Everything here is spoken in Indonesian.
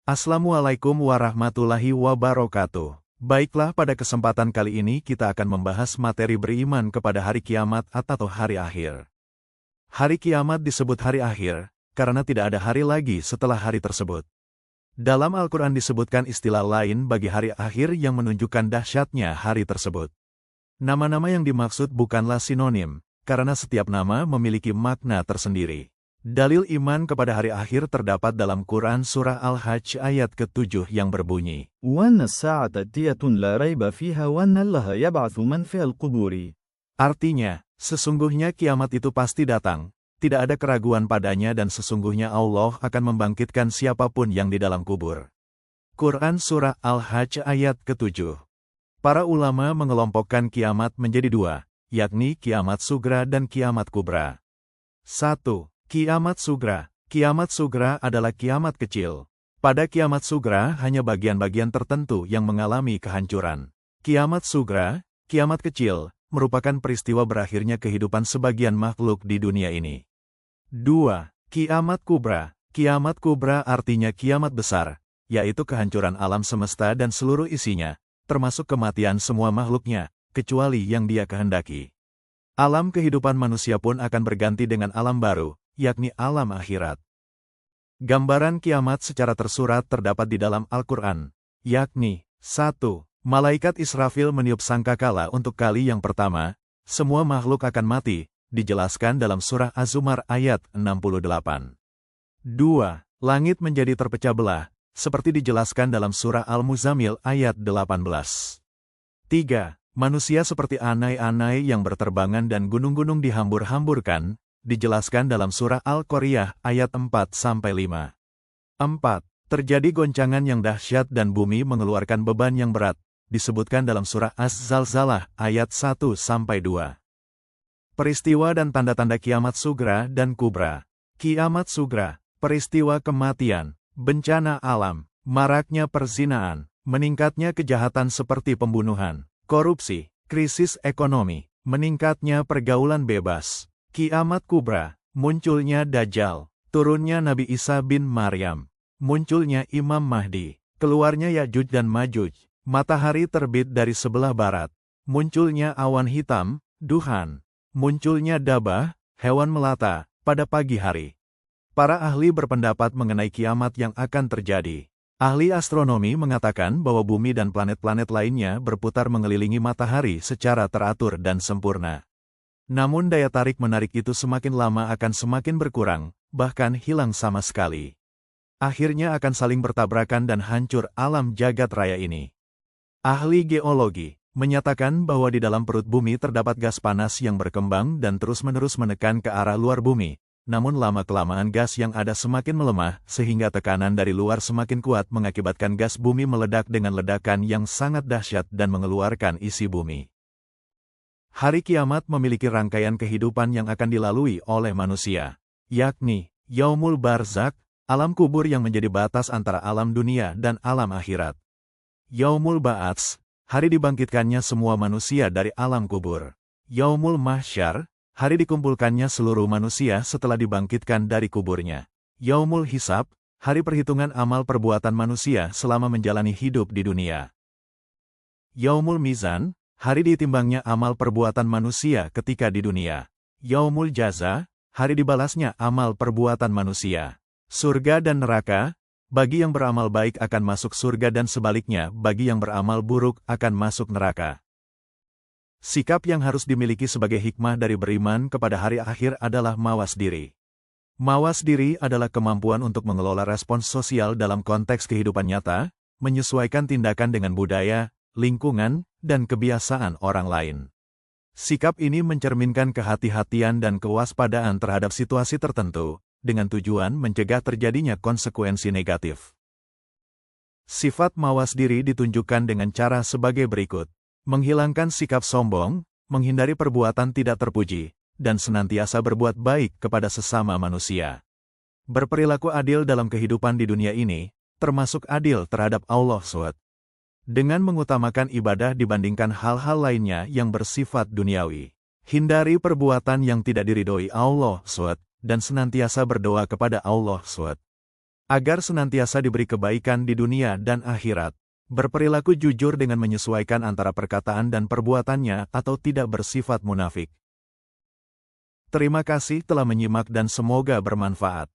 Assalamualaikum warahmatullahi wabarakatuh. Baiklah, pada kesempatan kali ini kita akan membahas materi beriman kepada hari kiamat atau hari akhir. Hari kiamat disebut hari akhir, karena tidak ada hari lagi setelah hari tersebut. Dalam Al-Quran disebutkan istilah lain bagi hari akhir yang menunjukkan dahsyatnya hari tersebut. Nama-nama yang dimaksud bukanlah sinonim, karena setiap nama memiliki makna tersendiri. Dalil iman kepada hari akhir terdapat dalam Quran Surah Al-Hajj ayat ke-7 yang berbunyi, وَأَنَّ السَّاعَةَ آتِيَةٌ لَا رَيْبَ فِيهَا وَأَنَّ اللَّهَ يَبْعَثُ مَنْ فِي الْقُبُورِ. Artinya, sesungguhnya kiamat itu pasti datang, tidak ada keraguan padanya dan sesungguhnya Allah akan membangkitkan siapapun yang di dalam kubur. Quran Surah Al-Hajj ayat ke-7. Para ulama mengelompokkan kiamat menjadi dua, yakni kiamat sugra dan kiamat kubra. 1. Kiamat sugra. Kiamat sugra adalah kiamat kecil. Pada kiamat sugra hanya bagian-bagian tertentu yang mengalami kehancuran. Kiamat sugra, kiamat kecil, merupakan peristiwa berakhirnya kehidupan sebagian makhluk di dunia ini. 2. Kiamat kubra. Kiamat kubra artinya kiamat besar, yaitu kehancuran alam semesta dan seluruh isinya, termasuk kematian semua makhluknya, kecuali yang Dia kehendaki. Alam kehidupan manusia pun akan berganti dengan alam baru, yakni alam akhirat. Gambaran kiamat secara tersurat terdapat di dalam Al-Quran, yakni 1. Malaikat Israfil meniup sangkakala untuk kali yang pertama, semua makhluk akan mati, dijelaskan dalam surah Az-Zumar ayat 68. 2. Langit menjadi terpecah belah, seperti dijelaskan dalam surah Al-Muzammil ayat 18. 3. Manusia seperti anai-anai yang berterbangan dan gunung-gunung dihambur-hamburkan, dijelaskan dalam surah Al-Qoriyah ayat 4-5. 4. Terjadi goncangan yang dahsyat dan bumi mengeluarkan beban yang berat, disebutkan dalam surah Az-Zalzalah ayat 1-2. Peristiwa dan tanda-tanda kiamat sugra dan kubra. Kiamat sugra, peristiwa kematian, bencana alam, maraknya perzinaan, meningkatnya kejahatan seperti pembunuhan, korupsi, krisis ekonomi, meningkatnya pergaulan bebas. Kiamat kubra, munculnya Dajjal, turunnya Nabi Isa bin Maryam, munculnya Imam Mahdi, keluarnya Ya'juj dan Ma'juj, matahari terbit dari sebelah barat, munculnya awan hitam, duhan, munculnya dabah, hewan melata, pada pagi hari. Para ahli berpendapat mengenai kiamat yang akan terjadi. Ahli astronomi mengatakan bahwa bumi dan planet-planet lainnya berputar mengelilingi matahari secara teratur dan sempurna. Namun daya tarik-menarik itu semakin lama akan semakin berkurang, bahkan hilang sama sekali. Akhirnya akan saling bertabrakan dan hancur alam jagat raya ini. Ahli geologi menyatakan bahwa di dalam perut bumi terdapat gas panas yang berkembang dan terus-menerus menekan ke arah luar bumi, namun lama-kelamaan gas yang ada semakin melemah sehingga tekanan dari luar semakin kuat mengakibatkan gas bumi meledak dengan ledakan yang sangat dahsyat dan mengeluarkan isi bumi. Hari kiamat memiliki rangkaian kehidupan yang akan dilalui oleh manusia, yakni Yaumul Barzakh, alam kubur yang menjadi batas antara alam dunia dan alam akhirat. Yaumul Ba'ats, hari dibangkitkannya semua manusia dari alam kubur. Yaumul Mahsyar, hari dikumpulkannya seluruh manusia setelah dibangkitkan dari kuburnya. Yaumul Hisab, hari perhitungan amal perbuatan manusia selama menjalani hidup di dunia. Yaumul Mizan, hari ditimbangnya amal perbuatan manusia ketika di dunia. Yaumul Jaza, hari dibalasnya amal perbuatan manusia. Surga dan neraka, bagi yang beramal baik akan masuk surga dan sebaliknya bagi yang beramal buruk akan masuk neraka. Sikap yang harus dimiliki sebagai hikmah dari beriman kepada hari akhir adalah mawas diri. Mawas diri adalah kemampuan untuk mengelola respons sosial dalam konteks kehidupan nyata, menyesuaikan tindakan dengan budaya, lingkungan, dan kebiasaan orang lain. Sikap ini mencerminkan kehati-hatian dan kewaspadaan terhadap situasi tertentu, dengan tujuan mencegah terjadinya konsekuensi negatif. Sifat mawas diri ditunjukkan dengan cara sebagai berikut: menghilangkan sikap sombong, menghindari perbuatan tidak terpuji, dan senantiasa berbuat baik kepada sesama manusia. Berperilaku adil dalam kehidupan di dunia ini, termasuk adil terhadap Allah SWT. Dengan mengutamakan ibadah dibandingkan hal-hal lainnya yang bersifat duniawi. Hindari perbuatan yang tidak diridhoi Allah SWT, dan senantiasa berdoa kepada Allah SWT. agar senantiasa diberi kebaikan di dunia dan akhirat. Berperilaku jujur dengan menyesuaikan antara perkataan dan perbuatannya atau tidak bersifat munafik. Terima kasih telah menyimak dan semoga bermanfaat.